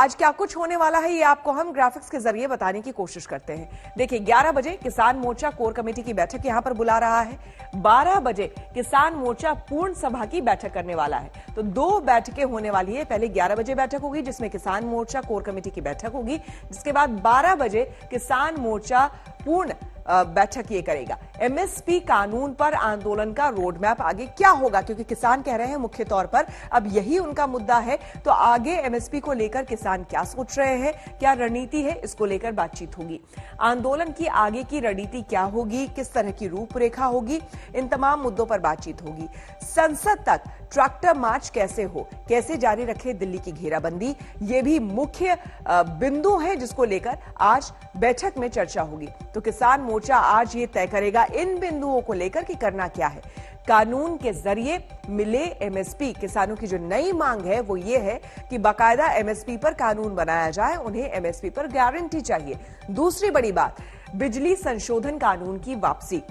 आज क्या कुछ होने वाला है ये आपको हम ग्राफिक्स के जरिए बताने की कोशिश करते हैं। देखिए 11 बजे किसान मोर्चा कोर कमेटी की बैठक यहां पर बुला रहा है। 12 बजे किसान मोर्चा पूर्ण सभा की बैठक करने वाला है। तो 2 बैठकें होने वाली है। पहले 11 बजे बैठक होगी जिसमें किसान मोर्चा कोर कमेटी की बैठक होगी, जिसके बाद 12 बजे किसान मोर्चा पूर्ण बैठक ये करेगा। एमएसपी कानून पर आंदोलन का रोड मैप आगे क्या होगा, क्योंकि किसान कह रहे हैं मुख्य तौर पर अब यही उनका मुद्दा है। तो आगे एमएसपी को लेकर किसान क्या सोच रहे हैं, क्या रणनीति है, इसको लेकर बातचीत होगी। आंदोलन की आगे की रणनीति क्या होगी, किस तरह की रूपरेखा होगी, इन तमाम मुद्दों पर बातचीत होगी। संसद तक ट्रैक्टर मार्च कैसे हो, कैसे जारी रखे दिल्ली की घेराबंदी, ये भी मुख्य बिंदु है जिसको लेकर आज बैठक में चर्चा होगी। तो किसान मोर्चा आज ये तय करेगा इन बिंदुओं को लेकर कि करना क्या है। कानून के जरिए मिले एमएसपी, किसानों की जो नई मांग है वो ये है कि बाकायदा एमएसपी पर कानून बनाया जाए, उन्हें एमएसपी पर गारंटी चाहिए। दूसरी बड़ी बात, बिजली संशोधन कानून की वापसी।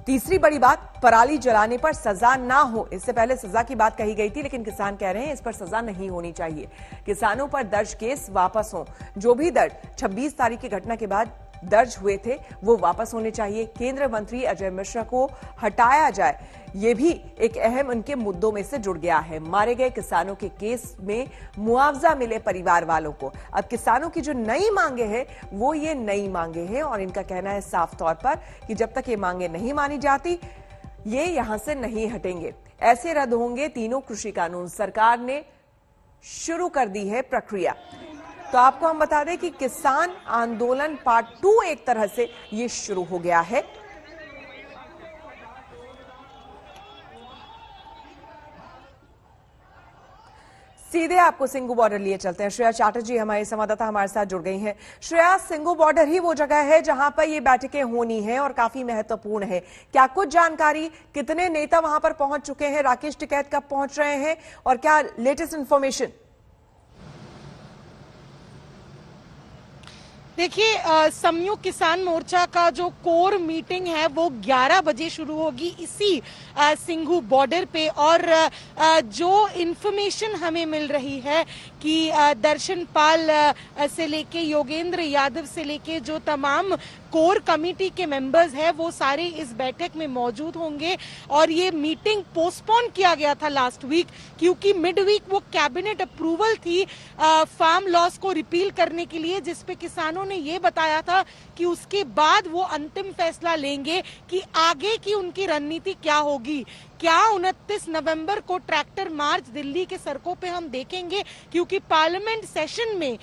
तीसरी बड़ी बात, पराली जलाने पर सजा ना हो। इससे पहले सजा की बात कही गई थी, लेकिन किसान कह रहे हैं इस पर सजा नहीं होनी चाहिए। किसानों पर दर्ज केस वापस हो, जो भी दर्ज 26 तारीख की घटना के बाद दर्ज हुए थे वो वापस होने चाहिए। केंद्रीय मंत्री अजय मिश्रा को हटाया जाए, ये भी एक अहम उनके मुद्दों में से जुड़ गया है। मारे गए किसानों के केस में मुआवजा मिले परिवार वालों को। अब किसानों की जो नई मांगे हैं वो ये नई मांगे हैं और इनका कहना है साफ तौर पर कि जब तक ये मांगे नहीं मानी जाती ये यहां से नहीं हटेंगे। ऐसे रद्द होंगे तीनों कृषि कानून। सरकार ने शुरू कर दी है प्रक्रिया। तो आपको हम बता दें कि किसान आंदोलन पार्ट 2 एक तरह से ये शुरू हो गया है। सीधे आपको सिंघू बॉर्डर लिए चलते हैं। श्रेया चैटर्जी हमारे संवाददाता हमारे साथ जुड़ गई हैं। श्रेया, सिंघू बॉर्डर ही वो जगह है जहां पर ये बैठकें होनी है और काफी महत्वपूर्ण है। क्या कुछ जानकारी, कितने नेता वहां पर पहुंच चुके हैं, राकेश टिकैत कब पहुंच रहे हैं और क्या लेटेस्ट इंफॉर्मेशन? देखिए, संयुक्त किसान मोर्चा का जो कोर मीटिंग है वो 11 बजे शुरू होगी इसी सिंघू बॉर्डर पे। और जो इन्फॉर्मेशन हमें मिल रही है कि दर्शन पाल से लेके योगेंद्र यादव से लेके जो तमाम कोर कमेटी के मेंबर्स हैं वो सारे इस बैठक में मौजूद होंगे। और ये मीटिंग पोस्टपोन किया गया था लास्ट वीक, क्योंकि मिड वीक वो कैबिनेट अप्रूवल थी फार्म लॉस को रिपील करने के लिए, जिसपे किसानों ने ये बताया था कि उसके बाद वो अंतिम फैसला लेंगे कि आगे की उनकी रणनीति क्या होगी। क्या 29 नवंबर को ट्रैक्टर मार्च दिल्ली के सड़कों पे हम देखेंगे, क्योंकि पार्लियामेंट सेशन में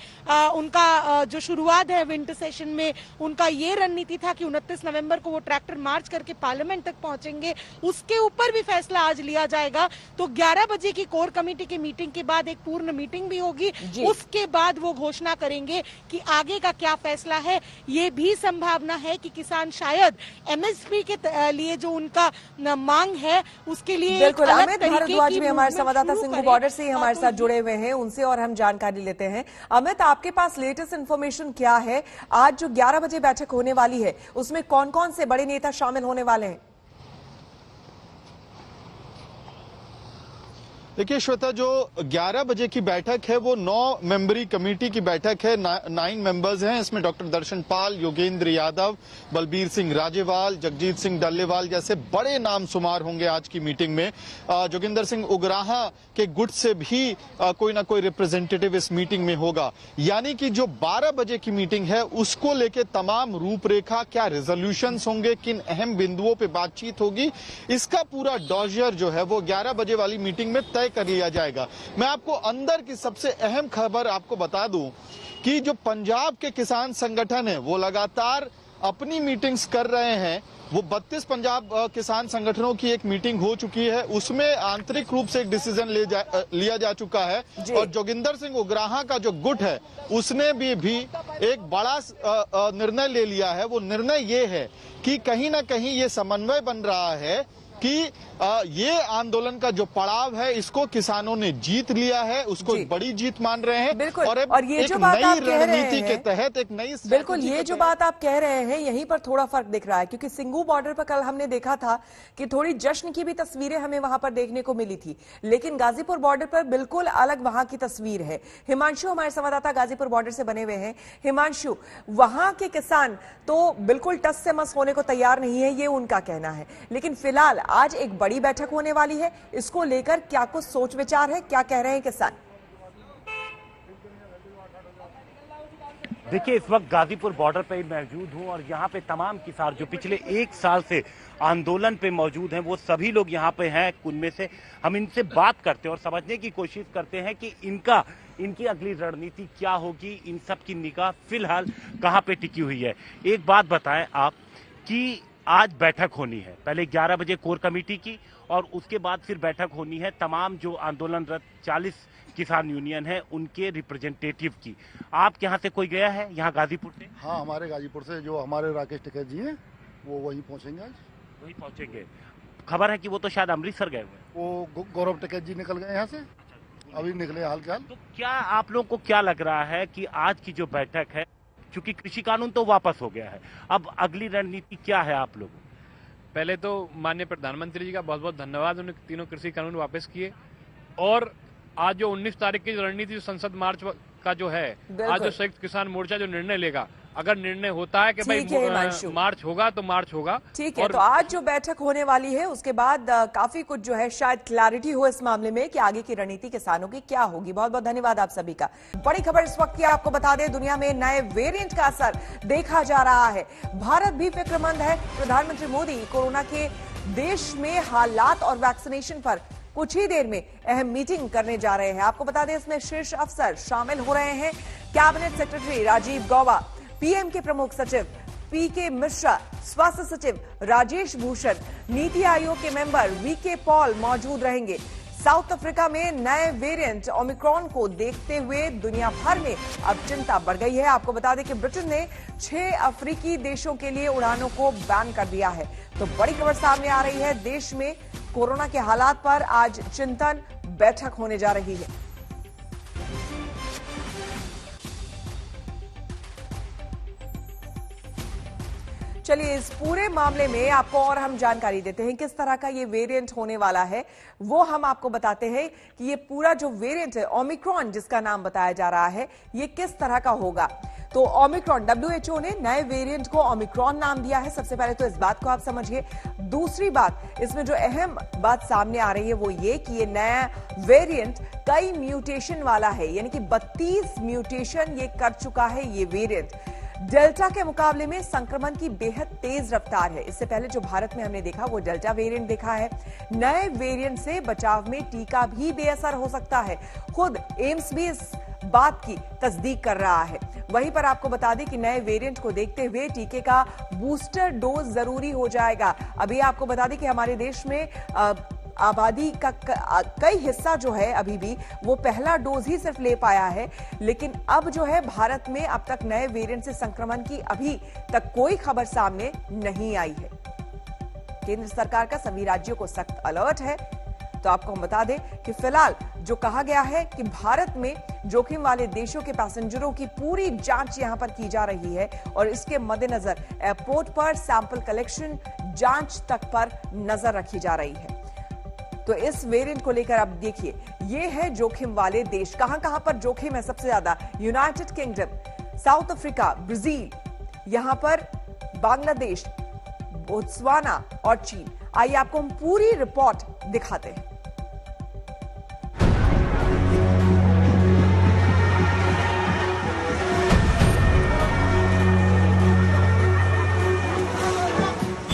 उनका जो शुरुआत है विंटर सेशन में, उनका ये रणनीति था कि 29 नवंबर को वो ट्रैक्टर मार्च करके पार्लियामेंट तक पहुंचेंगे। उसके ऊपर भी फैसला आज लिया जाएगा। तो 11 बजे की कोर कमेटी की मीटिंग के बाद एक पूर्ण मीटिंग भी होगी, उसके बाद वो घोषणा करेंगे कि आगे का क्या फैसला है। ये भी संभावना है कि किसान शायद एमएसपी के लिए जो उनका मांग है उसके लिए बिल्कुल। अमित भारद्वाज भी हमारे संवाददाता सिंघू बॉर्डर से ही हमारे साथ जुड़े हुए हैं, उनसे और हम जानकारी लेते हैं। अमित, आपके पास लेटेस्ट इन्फॉर्मेशन क्या है? आज जो 11 बजे बैठक होने वाली है उसमें कौन कौन से बड़े नेता शामिल होने वाले हैं? देखिए श्वेता, जो 11 बजे की बैठक है वो 9 मेंबरी कमेटी की बैठक है। 9 मेंबर्स हैं। इसमें डॉक्टर दर्शन पाल, योगेंद्र यादव, बलबीर सिंह राजेवाल, जगजीत सिंह डल्लेवाल जैसे बड़े नाम शुमार होंगे आज की मीटिंग में। जोगिंदर सिंह उगराहा के गुट से भी कोई ना कोई रिप्रेजेंटेटिव इस मीटिंग में होगा। यानी कि जो 12 बजे की मीटिंग है उसको लेके तमाम रूपरेखा, क्या रेजोल्यूशंस होंगे, किन अहम बिंदुओं पे बातचीत होगी, इसका पूरा डॉजियर जो है वो 11 बजे वाली मीटिंग में तय कर लिया जाएगा। मैं आपको अंदर की सबसे अहम खबर आपको बता दूं कि जो पंजाब के किसान संगठन है वो लगातार अपनी मीटिंग्स कर रहे हैं। वो 32 पंजाब किसान संगठनों की एक मीटिंग हो चुकी है, उसमें आंतरिक रूप से एक डिसीजन लिया जा चुका है। और जोगिंदर सिंह उगराहा का जो गुट है उसने भी एक बड़ा निर्णय ले लिया है। वो निर्णय ये है कि कहीं ना कहीं ये समन्वय बन रहा है कि ये आंदोलन का जो पड़ाव है इसको किसानों ने जीत लिया है, उसको बड़ी जीत मान रहे हैं। बिल्कुल। और ये एक जो बात आप नई कह रहे रणनीति के हैं, तहत, एक नई बिल्कुल ये जो बात आप कह रहे हैं यहीं पर थोड़ा फर्क दिख रहा है, क्योंकि सिंघू बॉर्डर पर कल हमने देखा था कि थोड़ी जश्न की भी तस्वीरें हमें वहां पर देखने को मिली थी, लेकिन गाजीपुर बॉर्डर पर बिल्कुल अलग वहां की तस्वीर है। हिमांशु हमारे संवाददाता गाजीपुर बॉर्डर से बने हुए हैं। हिमांशु, वहां के किसान तो बिल्कुल टस से मस होने को तैयार नहीं है, ये उनका कहना है, लेकिन फिलहाल आज एक बड़ी बैठक होने वाली है, इसको लेकर क्या कुछ सोच विचार है, क्या कह रहे हैं किसान? देखिए, इस वक्त गाजीपुर बॉर्डर पे मौजूद हूं और यहाँ पे तमाम किसान जो पिछले 1 साल से आंदोलन पे मौजूद हैं वो सभी लोग यहाँ पे हैं। उनमें से हम इनसे बात करते हैं और समझने की कोशिश करते हैं कि इनकी अगली रणनीति क्या होगी, इन सब की निगाह फिलहाल कहाँ पे टिकी हुई है। एक बात बताएं आप कि आज बैठक होनी है, पहले 11 बजे कोर कमेटी की और उसके बाद फिर बैठक होनी है तमाम जो आंदोलनरत 40 किसान यूनियन है उनके रिप्रेजेंटेटिव की। आपके यहाँ से कोई गया है यहाँ गाजीपुर से? हाँ, हमारे गाजीपुर से जो हमारे राकेश टिकैत जी हैं वो वहीं पहुंचेंगे आज। वहीं पहुंचेंगे। खबर है कि वो तो शायद अमृतसर गए हुए। वो गौरव टिकैत जी निकल गए यहाँ से, अभी निकले हाल फिलहाल। तो क्या आप लोगों को क्या लग रहा है कि आज की जो बैठक है, चूंकि कृषि कानून तो वापस हो गया है, अब अगली रणनीति क्या है आप लोगों? पहले तो माननीय प्रधानमंत्री जी का बहुत बहुत धन्यवाद, उन्होंने तीनों कृषि कानून वापस किए। और आज जो 19 तारीख की रणनीति संसद मार्च का जो है, आज जो संयुक्त किसान मोर्चा जो निर्णय लेगा, अगर निर्णय होता है कि भाई मार्च होगा तो मार्च होगा। ठीक है, तो आज जो बैठक होने वाली है उसके बाद काफी कुछ जो है शायद क्लैरिटी हो इस मामले में कि आगे की रणनीति किसानों की क्या होगी। बहुत बहुत धन्यवाद आप सभी का। बड़ी खबर इस वक्त की आपको बता दें, दुनिया में नए वेरिएंट का असर देखा जा रहा है। भारत भी फिक्रमंद है। प्रधानमंत्री मोदी कोरोना के देश में हालात और वैक्सीनेशन पर कुछ ही देर में अहम मीटिंग करने जा रहे हैं। आपको बता दें इसमें शीर्ष अफसर शामिल हो रहे हैं। Cabinet secretary Rajiv Gauba, PM के प्रमुख सचिव पीके मिश्रा, स्वास्थ्य सचिव राजेश भूषण, नीति आयोग के मेंबर वीके पॉल मौजूद रहेंगे। साउथ अफ्रीका में नए वेरिएंट ओमिक्रॉन को देखते हुए दुनिया भर में अब चिंता बढ़ गई है। आपको बता दें कि ब्रिटेन ने 6 अफ्रीकी देशों के लिए उड़ानों को बैन कर दिया है। तो बड़ी खबर सामने आ रही है, देश में कोरोना के हालात पर आज चिंतन बैठक होने जा रही है। चलिए इस पूरे मामले में आपको और हम जानकारी देते हैं किस तरह का ये वेरिएंट होने वाला है। वो हम आपको बताते हैं कि ये पूरा जो वेरिएंट है ओमिक्रॉन जिसका नाम बताया जा रहा है, ये किस तरह का होगा। तो ओमिक्रॉन, WHO ने नए वेरिएंट को ओमिक्रॉन नाम दिया है। सबसे पहले तो इस बात को आप समझिए। दूसरी बात, इसमें जो अहम बात सामने आ रही है वो ये कि ये नया वेरिएंट कई म्यूटेशन वाला है, यानी कि 32 म्यूटेशन ये कर चुका है ये वेरिएंट। डेल्टा के मुकाबले में संक्रमण की बेहद तेज रफ्तार है। इससे पहले जो भारत में हमने देखा वो डेल्टा वेरिएंट देखा है। नए वेरिएंट से बचाव में टीका भी बेअसर हो सकता है। खुद एम्स भी इस बात की तस्दीक कर रहा है। वहीं पर आपको बता दें कि नए वेरिएंट को देखते हुए टीके का बूस्टर डोज जरूरी हो जाएगा। अभी आपको बता दें कि हमारे देश में आबादी का कई हिस्सा जो है अभी भी वो पहला डोज ही सिर्फ ले पाया है, लेकिन अब जो है भारत में अब तक नए वेरिएंट से संक्रमण की अभी तक कोई खबर सामने नहीं आई है। केंद्र सरकार का सभी राज्यों को सख्त अलर्ट है। तो आपको हम बता दें कि फिलहाल जो कहा गया है कि भारत में जोखिम वाले देशों के पैसेंजरों की पूरी जांच यहां पर की जा रही है और इसके मद्देनजर एयरपोर्ट पर सैंपल कलेक्शन, जांच तक पर नजर रखी जा रही है। तो इस वेरिएंट को लेकर अब देखिए, ये है जोखिम वाले देश। कहां कहां पर जोखिम है सबसे ज्यादा? United kingdom, south Africa, Brazil, यहां पर बांग्लादेश, बोत्सवाना और चीन। आइए आपको हम पूरी रिपोर्ट दिखाते हैं।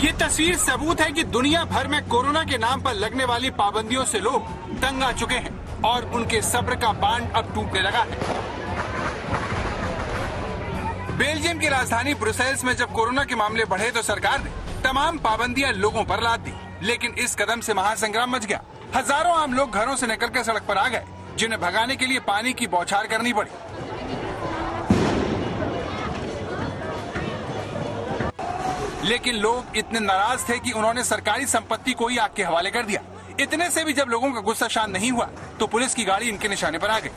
ये तस्वीर सबूत है कि दुनिया भर में कोरोना के नाम पर लगने वाली पाबंदियों से लोग तंग आ चुके हैं और उनके सब्र का बांध अब टूटने लगा है। बेल्जियम की राजधानी ब्रुसेल्स में जब कोरोना के मामले बढ़े तो सरकार ने तमाम पाबंदियां लोगों पर लाद दी, लेकिन इस कदम से महासंग्राम मच गया। हजारों आम लोग घरों से निकलकर सड़क पर आ गए, जिन्हें भगाने के लिए पानी की बौछार करनी पड़ी। लेकिन लोग इतने नाराज थे कि उन्होंने सरकारी संपत्ति को ही आग के हवाले कर दिया। इतने से भी जब लोगों का गुस्सा शांत नहीं हुआ तो पुलिस की गाड़ी इनके निशाने पर आ गई।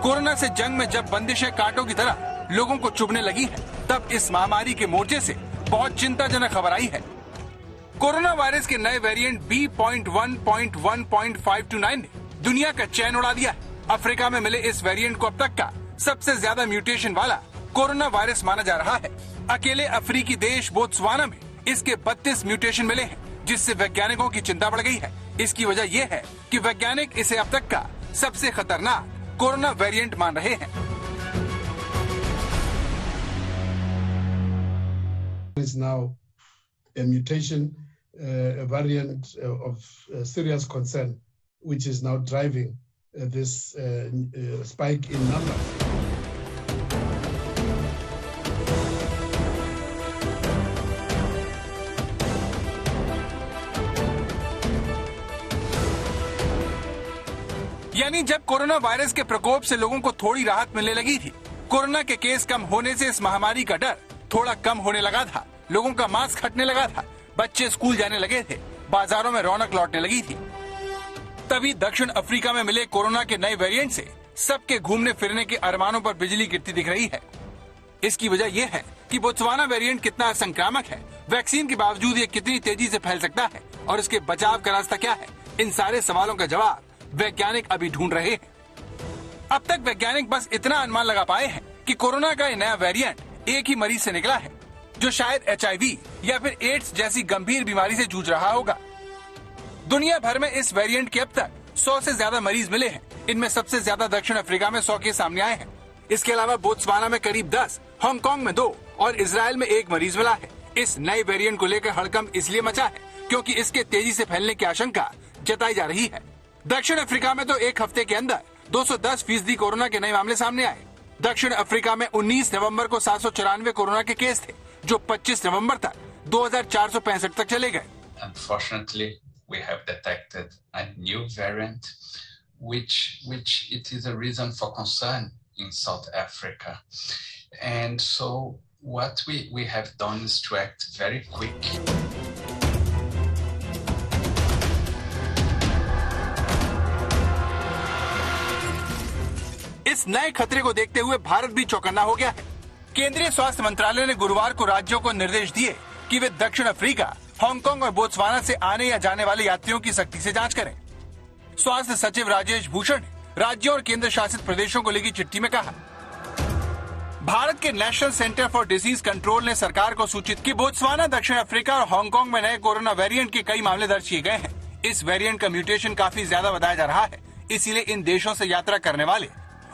कोरोना से जंग में जब बंदिशें कांटों की तरह लोगों को चुभने लगी है, तब इस महामारी के मोर्चे से बहुत चिंताजनक खबर आई है। कोरोना वायरस के नए वेरिएंट B.1.1.529 ने दुनिया का चैन उड़ा दिया है। अफ्रीका में मिले इस वेरिएंट को अब तक का सबसे ज्यादा म्यूटेशन वाला कोरोना वायरस माना जा रहा है। अकेले अफ्रीकी देश बोत्सवाना में इसके 32 म्यूटेशन मिले हैं, जिससे वैज्ञानिकों की चिंता बढ़ गई है। इसकी वजह यह है कि वैज्ञानिक इसे अब तक का सबसे खतरनाक कोरोना वेरिएंट मान रहे हैं। Is now a mutation, a variant of serious concern, which is now driving this spike in numbers. यानी जब कोरोना वायरस के प्रकोप से लोगों को थोड़ी राहत मिलने लगी थी, कोरोना के केस कम होने से इस महामारी का डर थोड़ा कम होने लगा था, लोगों का मास्क हटने लगा था, बच्चे स्कूल जाने लगे थे, बाजारों में रौनक लौटने लगी थी। तभी दक्षिण अफ्रीका में मिले कोरोना के नए वेरिएंट से सबके घूमने फिरने के अरमानों पर बिजली गिरती दिख रही है। इसकी वजह यह है कि बोत्सवाना वेरिएंट कितना असंक्रामक है, वैक्सीन के बावजूद ये कितनी तेजी से फैल सकता है और इसके बचाव का रास्ता क्या है। इन सारे सवालों का जवाब वैज्ञानिक अभी ढूंढ रहे हैं। अब तक वैज्ञानिक बस इतना अनुमान लगा पाए हैं कि कोरोना का ये नया वेरिएंट एक ही मरीज से निकला है, जो शायद HIV या फिर एड्स जैसी गंभीर बीमारी से जूझ रहा होगा। दुनिया भर में इस वेरिएंट के अब तक 100 से ज्यादा मरीज मिले हैं। इनमें सबसे ज्यादा दक्षिण अफ्रीका में 100 केस सामने आए हैं। इसके अलावा बोत्सवाना में करीब 10, हांगकांग में 2 और इजराइल में 1 मरीज मिला है। इस नए वेरिएंट को लेकर हड़कंप इसलिए मचा है क्योंकि इसके तेजी से फैलने की आशंका जताई जा रही है। दक्षिण अफ्रीका में तो एक हफ्ते के अंदर 210% कोरोना के नए मामले सामने आए। दक्षिण अफ्रीका में 19 नवंबर को 794 कोरोना के केस थे, जो 25 नवंबर तक 2465 तक चले गए। Unfortunately, we have detected a new variant, which it is a reason for concern in South Africa. And so what we have done is to act very quick. इस नए खतरे को देखते हुए भारत भी चौकन्ना हो गया है। केंद्रीय स्वास्थ्य मंत्रालय ने गुरुवार को राज्यों को निर्देश दिए कि वे दक्षिण अफ्रीका, हांगकांग और बोत्सवाना से आने या जाने वाले यात्रियों की सख्ती से जांच करें। स्वास्थ्य सचिव राजेश भूषण ने राज्यों और केंद्र शासित प्रदेशों को लिखी चिट्ठी में कहा, भारत के national centre for disease control ने सरकार को सूचित कि बोत्सवाना, दक्षिण अफ्रीका और हांगकांग में नए कोरोना वेरिएंट के कई मामले दर्ज किए गए हैं। इस वेरिएंट का म्यूटेशन काफी ज्यादा बताया जा रहा है, इसीलिए इन देशों से यात्रा करने वाले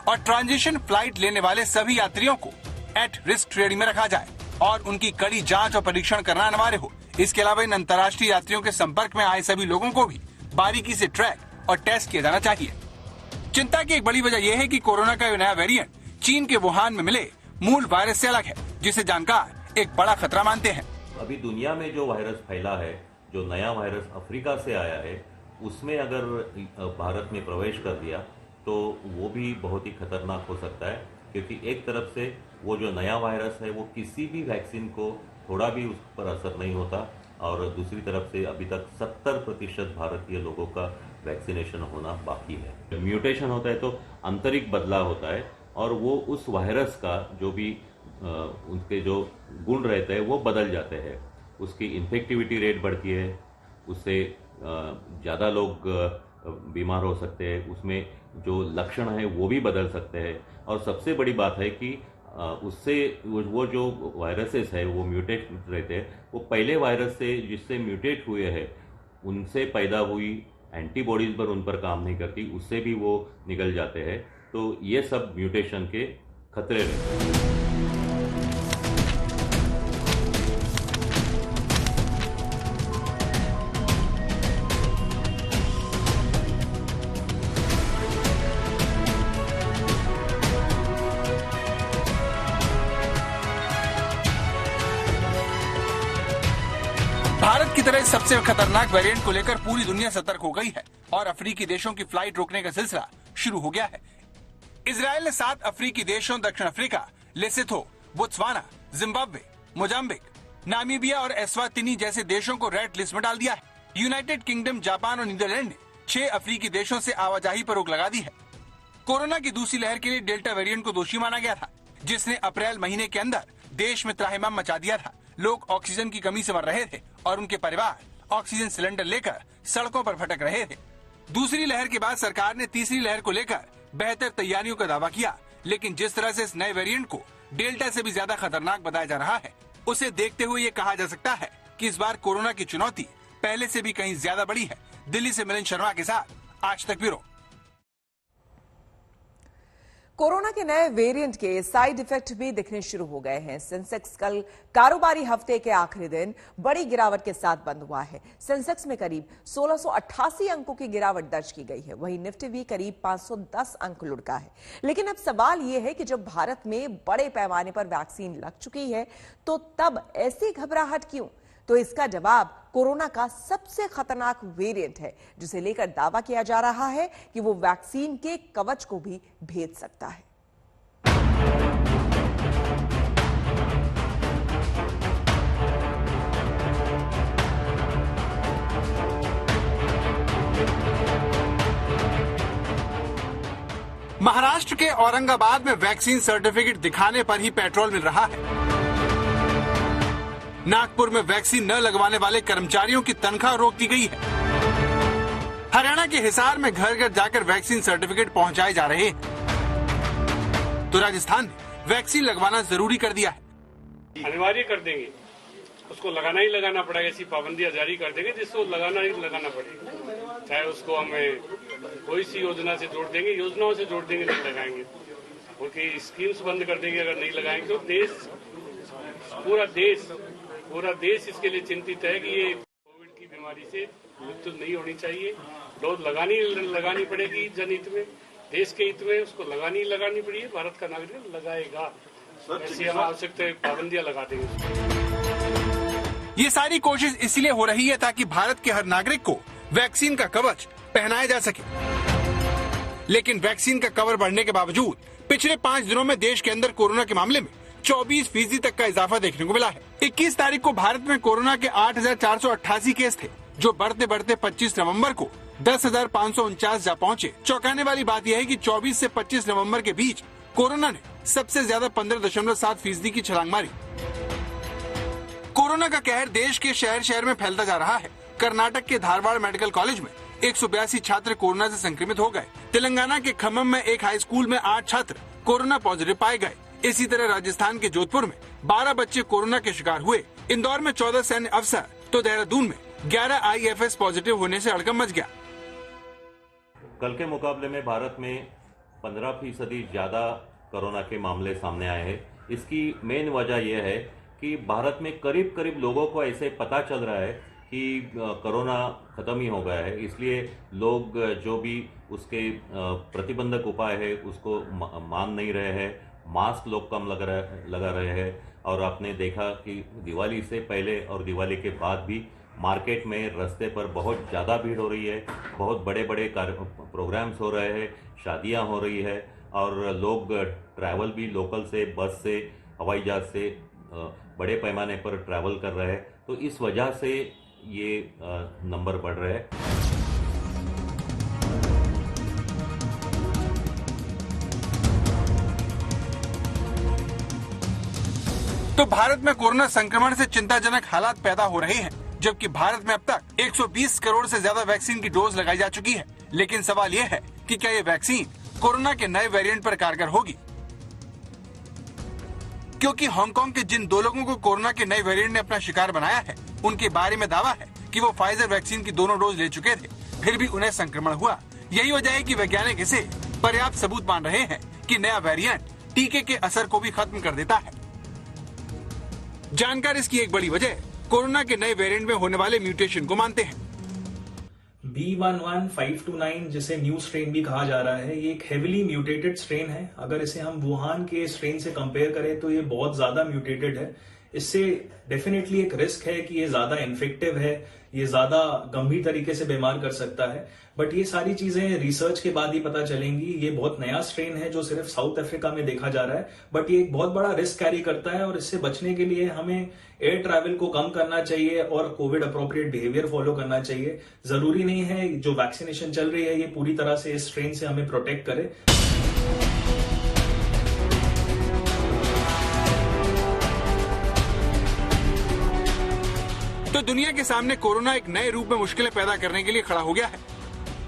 और ट्रांजिशन फ्लाइट लेने वाले सभी यात्रियों को एट रिस्क श्रेणी में रखा जाए और उनकी कड़ी जांच और परीक्षण करना अनिवार्य हो। इसके अलावा इन अंतर्राष्ट्रीय यात्रियों के संपर्क में आए सभी लोगों को भी बारीकी से ट्रैक और टेस्ट किया जाना चाहिए। चिंता की एक बड़ी वजह यह है कि कोरोना का नया वेरिएंट चीन के वुहान में मिले मूल वायरस से अलग है, जिसे जानकार एक बड़ा खतरा मानते हैं। अभी दुनिया में जो वायरस फैला है, जो नया वायरस अफ्रीका से आया है, उसमें अगर भारत में प्रवेश कर दिया तो वो भी बहुत ही खतरनाक हो सकता है, क्योंकि एक तरफ से वो जो नया वायरस है वो किसी भी वैक्सीन को थोड़ा भी उस पर असर नहीं होता, और दूसरी तरफ से अभी तक 70% भारतीय लोगों का वैक्सीनेशन होना बाकी है। म्यूटेशन होता है तो आंतरिक बदलाव होता है और वो उस वायरस का जो भी उनके जो गुण रहते हैं वो बदल जाते हैं। उसकी इन्फेक्टिविटी रेट बढ़ती है, उससे ज़्यादा लोग बीमार हो सकते हैं, उसमें जो लक्षण है वो भी बदल सकते हैं। और सबसे बड़ी बात है कि उससे वो जो वायरसेस है वो म्यूटेट रहते हैं, वो पहले वायरस से जिससे म्यूटेट हुए हैं उनसे पैदा हुई एंटीबॉडीज पर उन पर काम नहीं करती, उससे भी वो निकल जाते हैं। तो ये सब म्यूटेशन के खतरे रहते हैं। भारत की तरह सबसे खतरनाक वेरिएंट को लेकर पूरी दुनिया सतर्क हो गई है और अफ्रीकी देशों की फ्लाइट रोकने का सिलसिला शुरू हो गया है। इजराइल ने 7 अफ्रीकी देशों दक्षिण Africa, Lesotho, Botswana, Zimbabwe, Mozambique, Namibia और एस्वातिनी जैसे देशों को रेड लिस्ट में डाल दिया है। यूनाइटेड किंगडम, जापान और नीदरलैंड ने 6 अफ्रीकी देशों से आवाजाही पर रोक लगा दी है। कोरोना की दूसरी लहर के लिए डेल्टा वेरिएंट को दोषी माना गया था, जिसने अप्रैल महीने के अंदर देश में त्राहिमाम मचा दिया था। लोग ऑक्सीजन की कमी से मर रहे थे और उनके परिवार ऑक्सीजन सिलेंडर लेकर सड़कों पर भटक रहे थे। दूसरी लहर के बाद सरकार ने तीसरी लहर को लेकर बेहतर तैयारियों का दावा किया, लेकिन जिस तरह से इस नए वेरिएंट को डेल्टा से भी ज्यादा खतरनाक बताया जा रहा है, उसे देखते हुए ये कहा जा सकता है कि इस बार कोरोना की चुनौती पहले से भी कहीं ज्यादा बड़ी है। दिल्ली से मिलिंद शर्मा के साथ आज तक ब्यूरो। कोरोना के नए वेरिएंट के साइड इफेक्ट भी दिखने शुरू हो गए हैं। सेंसेक्स कल कारोबारी हफ्ते के आखिरी दिन बड़ी गिरावट के साथ बंद हुआ है। सेंसेक्स में करीब 1688 अंकों की गिरावट दर्ज की गई है। वहीं निफ्टी भी करीब 510 अंक लुढ़का है। लेकिन अब सवाल यह है कि जब भारत में बड़े पैमाने पर वैक्सीन लग चुकी है तो तब ऐसी घबराहट क्यों? तो इसका जवाब कोरोना का सबसे खतरनाक वेरिएंट है, जिसे लेकर दावा किया जा रहा है कि वो वैक्सीन के कवच को भी भेद सकता है। महाराष्ट्र के औरंगाबाद में वैक्सीन सर्टिफिकेट दिखाने पर ही पेट्रोल मिल रहा है। नागपुर में वैक्सीन न लगवाने वाले कर्मचारियों की तनख्वाह रोक दी गई है। हरियाणा के हिसार में घर घर जाकर वैक्सीन सर्टिफिकेट पहुंचाए जा रहे हैं। तो राजस्थान ने वैक्सीन लगवाना जरूरी कर दिया है। अनिवार्य कर देंगे, उसको लगाना ही लगाना पड़ेगा। ऐसी पाबंदियां जारी कर देंगे जिसको लगाना ही लगाना पड़ेगा, चाहे उसको हमें कोई सी योजना से जोड़ देंगे, योजनाओं से जोड़ देंगे, नहीं लगाएंगे। उनकी स्कीम्स बंद कर देंगे अगर नहीं लगाएंगे तो। पूरा देश इसके लिए चिंतित है कि ये कोविड की बीमारी से मृत्यु नहीं होनी चाहिए। डोज लगानी पड़ेगी जनहित में, देश के हित में, उसको लगानी पड़ेगी। भारत का नागरिक लगाएगा, ऐसी हम आवश्यक पाबंदियां लगा देंगे। ये सारी कोशिश इसलिए हो रही है ताकि भारत के हर नागरिक को वैक्सीन का कवच पहनाया जा सके। लेकिन वैक्सीन का कवर बढ़ने के बावजूद पिछले 5 दिनों में देश के अंदर कोरोना के मामले में 24% तक का इजाफा देखने को मिला है। 21 तारीख को भारत में कोरोना के 8,488 केस थे, जो बढ़ते बढ़ते 25 नवंबर को 10,549 जा पहुंचे। चौंकाने वाली बात यह है कि 24 से 25 नवंबर के बीच कोरोना ने सबसे ज्यादा 15.7% की छलांग मारी। कोरोना का कहर देश के शहर शहर में फैलता जा रहा है। कर्नाटक के धारवाड़ मेडिकल कॉलेज में 182 छात्र कोरोना से संक्रमित हो गए। तेलंगाना के खम्मम में एक हाई स्कूल में 8 छात्र कोरोना पॉजिटिव पाए गए। इसी तरह राजस्थान के जोधपुर में 12 बच्चे कोरोना के शिकार हुए। इंदौर में 14 सैन्य अफसर तो देहरादून में 11 IFS पॉजिटिव होने से हड़कंप मच गया। कल के मुकाबले में भारत में 15% ज्यादा कोरोना के मामले सामने आए हैं। इसकी मेन वजह यह है कि भारत में करीब करीब लोगों को ऐसे पता चल रहा है कि कोरोना खत्म ही हो गया है, इसलिए लोग जो भी उसके प्रतिबंधक उपाय है उसको मान नहीं रहे हैं। मास्क लोग कम लगा रहे हैं। और आपने देखा कि दिवाली से पहले और दिवाली के बाद भी मार्केट में रास्ते पर बहुत ज़्यादा भीड़ हो रही है। बहुत बड़े बड़े प्रोग्राम्स हो रहे हैं, शादियां हो रही है और लोग ट्रैवल भी लोकल से, बस से, हवाई जहाज से बड़े पैमाने पर ट्रैवल कर रहे हैं। तो इस वजह से ये नंबर बढ़ रहे हैं। तो भारत में कोरोना संक्रमण से चिंताजनक हालात पैदा हो रहे हैं, जबकि भारत में अब तक 120 करोड़ से ज्यादा वैक्सीन की डोज लगाई जा चुकी है। लेकिन सवाल यह है कि क्या ये वैक्सीन कोरोना के नए वेरिएंट पर कारगर होगी? क्योंकि हांगकांग के जिन 2 लोगों को कोरोना के नए वेरिएंट ने अपना शिकार बनाया है, उनके बारे में दावा है कि वो फाइजर वैक्सीन की दोनों डोज ले चुके थे, फिर भी उन्हें संक्रमण हुआ। यही वजह है कि वैज्ञानिक इसे पर्याप्त सबूत मान रहे हैं कि नया वेरिएंट टीके के असर को भी खत्म कर देता है। जानकार इसकी एक बड़ी वजह कोरोना के नए वेरिएंट में होने वाले म्यूटेशन को मानते हैं। B11529 जिसे न्यू स्ट्रेन भी कहा जा रहा है, ये एक हेविली म्यूटेटेड स्ट्रेन है। अगर इसे हम वुहान के स्ट्रेन से कंपेयर करें तो ये बहुत ज्यादा म्यूटेटेड है। इससे डेफिनेटली एक रिस्क है कि ये ज्यादा इन्फेक्टिव है, ये ज्यादा गंभीर तरीके से बीमार कर सकता है। बट ये सारी चीजें रिसर्च के बाद ही पता चलेंगी। ये बहुत नया स्ट्रेन है जो सिर्फ साउथ अफ्रीका में देखा जा रहा है, बट ये एक बहुत बड़ा रिस्क कैरी करता है और इससे बचने के लिए हमें एयर ट्रैवल को कम करना चाहिए और कोविड अप्रोप्रिएट बिहेवियर फॉलो करना चाहिए। जरूरी नहीं है जो वैक्सीनेशन चल रही है ये पूरी तरह से इस स्ट्रेन से हमें प्रोटेक्ट करे। तो दुनिया के सामने कोरोना एक नए रूप में मुश्किलें पैदा करने के लिए खड़ा हो गया है।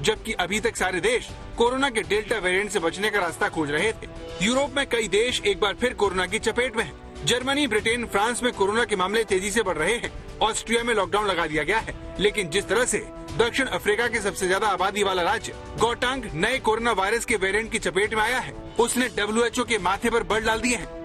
जबकि अभी तक सारे देश कोरोना के डेल्टा वेरिएंट से बचने का रास्ता खोज रहे थे, यूरोप में कई देश एक बार फिर कोरोना की चपेट में हैं। जर्मनी, ब्रिटेन, फ्रांस में कोरोना के मामले तेजी से बढ़ रहे हैं। ऑस्ट्रिया में लॉकडाउन लगा दिया गया है। लेकिन जिस तरह से दक्षिण अफ्रीका के सबसे ज्यादा आबादी वाला राज्य गौटांग नए कोरोना वायरस के वेरिएंट की चपेट में आया है, उसने WHO के माथे पर बल डाल दिए हैं।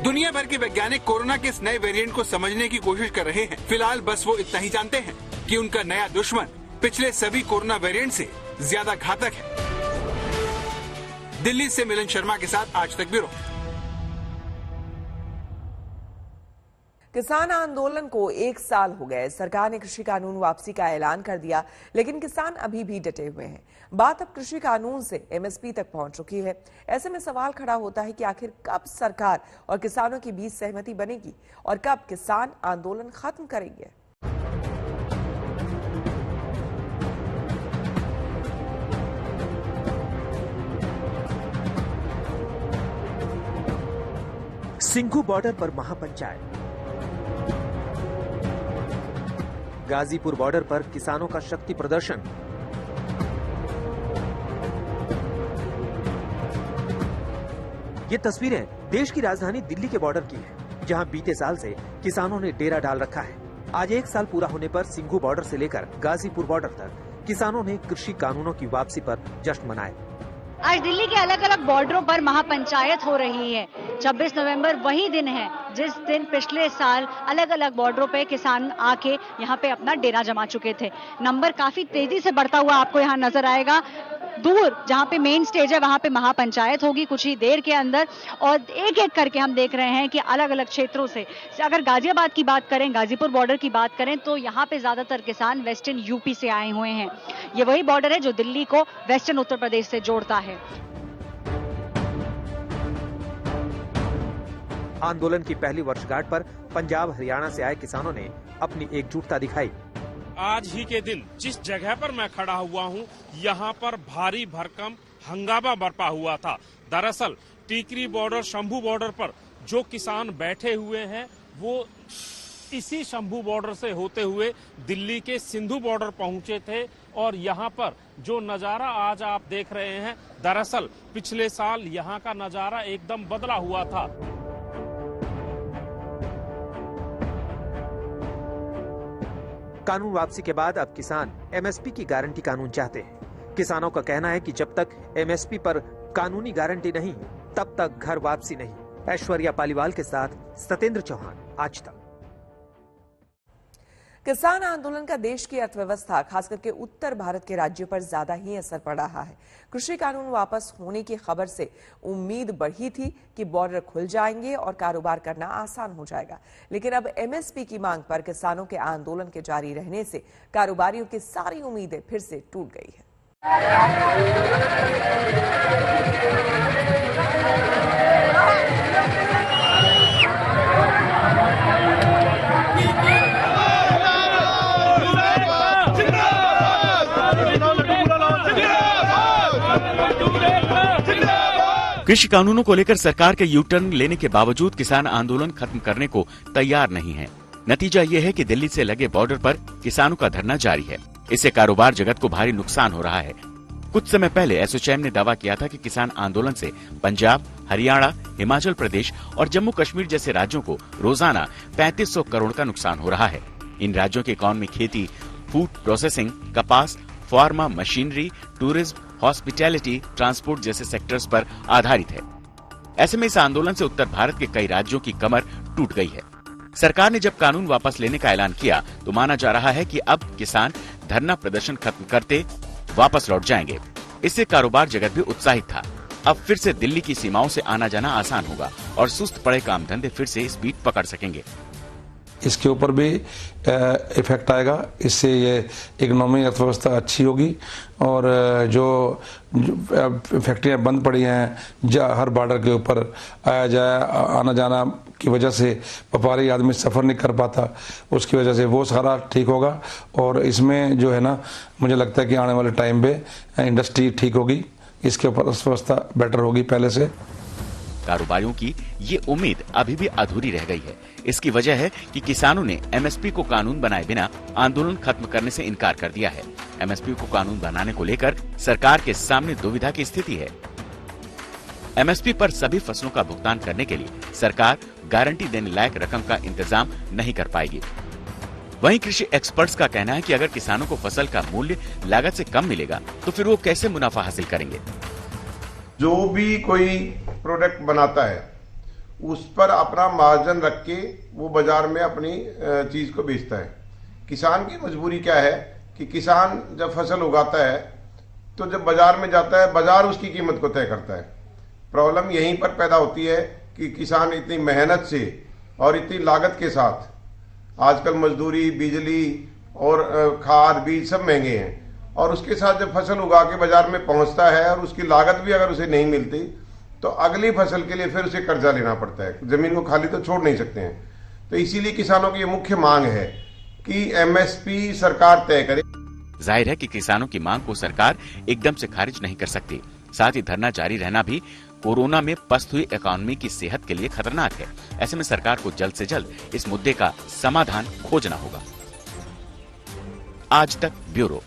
दुनिया भर के वैज्ञानिक कोरोना के इस नए वेरिएंट को समझने की कोशिश कर रहे हैं। फिलहाल बस वो इतना ही जानते हैं कि उनका नया दुश्मन पिछले सभी कोरोना वेरिएंट से ज्यादा घातक है। दिल्ली से मिलन शर्मा के साथ आज तक ब्यूरो। किसान आंदोलन को 1 साल हो गए। सरकार ने कृषि कानून वापसी का ऐलान कर दिया, लेकिन किसान अभी भी डटे हुए हैं। बात अब कृषि कानून से MSP तक पहुंच चुकी है। ऐसे में सवाल खड़ा होता है कि आखिर कब सरकार और किसानों के बीच सहमति बनेगी और कब किसान आंदोलन खत्म करेंगे। सिंघू बॉर्डर पर महापंचायत। गाजीपुर बॉर्डर पर किसानों का शक्ति प्रदर्शन। ये तस्वीरें देश की राजधानी दिल्ली के बॉर्डर की हैं, जहां बीते साल से किसानों ने डेरा डाल रखा है। आज 1 साल पूरा होने पर सिंघू बॉर्डर से लेकर गाजीपुर बॉर्डर तक किसानों ने कृषि कानूनों की वापसी पर जश्न मनाया। आज दिल्ली के अलग अलग बॉर्डरों पर महापंचायत हो रही है। 26 नवंबर वही दिन है जिस दिन पिछले साल अलग अलग बॉर्डरों पे किसान आके यहाँ पे अपना डेरा जमा चुके थे। नंबर काफी तेजी से बढ़ता हुआ आपको यहाँ नजर आएगा। दूर जहाँ पे मेन स्टेज है वहाँ पे महापंचायत होगी कुछ ही देर के अंदर, और एक एक करके हम देख रहे हैं कि अलग अलग क्षेत्रों से, अगर गाजियाबाद की बात करें, गाजीपुर बॉर्डर की बात करें, तो यहाँ पे ज्यादातर किसान वेस्टर्न यूपी से आए हुए हैं। ये वही बॉर्डर है जो दिल्ली को वेस्टर्न उत्तर प्रदेश से जोड़ता है। आंदोलन की पहली वर्षगांठ पर पंजाब हरियाणा से आए किसानों ने अपनी एकजुटता दिखाई। आज ही के दिन जिस जगह पर मैं खड़ा हुआ हूं, यहां पर भारी भरकम हंगामा बरपा हुआ था। दरअसल टीकरी बॉर्डर, शंभू बॉर्डर पर जो किसान बैठे हुए हैं वो इसी शंभू बॉर्डर से होते हुए दिल्ली के सिंधु बॉर्डर पहुंचे थे। और यहां पर जो नजारा आज आप देख रहे हैं, दरअसल पिछले साल यहां का नजारा एकदम बदला हुआ था। कानून वापसी के बाद अब किसान MSP की गारंटी कानून चाहते हैं। किसानों का कहना है कि जब तक MSP पर कानूनी गारंटी नहीं तब तक घर वापसी नहीं। ऐश्वर्या पालीवाल के साथ सत्येंद्र चौहान, आज तक। किसान आंदोलन का देश की अर्थव्यवस्था, खास करके उत्तर भारत के राज्यों पर ज्यादा ही असर पड़ रहा है। कृषि कानून वापस होने की खबर से उम्मीद बढ़ी थी कि बॉर्डर खुल जाएंगे और कारोबार करना आसान हो जाएगा, लेकिन अब MSP की मांग पर किसानों के आंदोलन के जारी रहने से कारोबारियों की सारी उम्मीदें फिर से टूट गई है। कृषि कानूनों को लेकर सरकार के यू टर्न लेने के बावजूद किसान आंदोलन खत्म करने को तैयार नहीं है। नतीजा ये है कि दिल्ली से लगे बॉर्डर पर किसानों का धरना जारी है। इससे कारोबार जगत को भारी नुकसान हो रहा है। कुछ समय पहले एसोचैम ने दावा किया था कि किसान आंदोलन से पंजाब, हरियाणा, हिमाचल प्रदेश और जम्मू कश्मीर जैसे राज्यों को रोजाना 3500 करोड़ का नुकसान हो रहा है। इन राज्यों की इकॉनमी खेती, फूड प्रोसेसिंग, कपास, pharma, machinery, tourism, hospitality, transport जैसे सेक्टर्स पर आधारित है। ऐसे में इस आंदोलन से उत्तर भारत के कई राज्यों की कमर टूट गई है। सरकार ने जब कानून वापस लेने का ऐलान किया तो माना जा रहा है कि अब किसान धरना प्रदर्शन खत्म करते वापस लौट जाएंगे। इससे कारोबार जगत भी उत्साहित था। अब फिर से दिल्ली की सीमाओं से आना जाना आसान होगा और सुस्त पड़े काम धंधे फिर से स्पीड पकड़ सकेंगे। इसके ऊपर भी इफेक्ट आएगा। इससे ये इकोनॉमी अर्थव्यवस्था अच्छी होगी और जो फैक्ट्रियां बंद पड़ी हैं हर बॉर्डर के ऊपर आया जाए आना जाना की वजह से व्यापारी आदमी सफ़र नहीं कर पाता, उसकी वजह से वो सारा ठीक होगा। और इसमें जो है ना मुझे लगता है कि आने वाले टाइम पे इंडस्ट्री ठीक होगी, इसके ऊपर अर्थव्यवस्था बेटर होगी पहले से। कारोबारियों की ये उम्मीद अभी भी अधूरी रह गई है। इसकी वजह है कि किसानों ने एमएसपी को कानून बनाए बिना आंदोलन खत्म करने से इनकार कर दिया है। एमएसपी को कानून बनाने को लेकर सरकार के सामने दुविधा की स्थिति है। एमएसपी पर सभी फसलों का भुगतान करने के लिए सरकार गारंटी देने लायक रकम का इंतजाम नहीं कर पाएगी। वहीं कृषि एक्सपर्ट्स का कहना है कि अगर किसानों को फसल का मूल्य लागत से कम मिलेगा तो फिर वो कैसे मुनाफा हासिल करेंगे। जो भी कोई प्रोडक्ट बनाता है उस पर अपना मार्जिन रख के वो बाजार में अपनी चीज को बेचता है। किसान की मजबूरी क्या है कि किसान जब फसल उगाता है तो जब बाजार में जाता है बाजार उसकी कीमत को तय करता है। प्रॉब्लम यहीं पर पैदा होती है कि किसान इतनी मेहनत से और इतनी लागत के साथ, आजकल मजदूरी, बिजली और खाद बीज सब महंगे हैं, और उसके साथ जब फसल उगा के बाजार में पहुंचता है और उसकी लागत भी अगर उसे नहीं मिलती तो अगली फसल के लिए फिर उसे कर्जा लेना पड़ता है। जमीन को खाली तो छोड़ नहीं सकते हैं। तो इसीलिए किसानों की ये मुख्य मांग है कि एमएसपी सरकार तय करे। जाहिर है कि किसानों की मांग को सरकार एकदम से खारिज नहीं कर सकती। साथ ही धरना जारी रहना भी कोरोना में पस्त हुई इकोनॉमी की सेहत के लिए खतरनाक है। ऐसे में सरकार को जल्द से जल्द इस मुद्दे का समाधान खोजना होगा। आज तक ब्यूरो।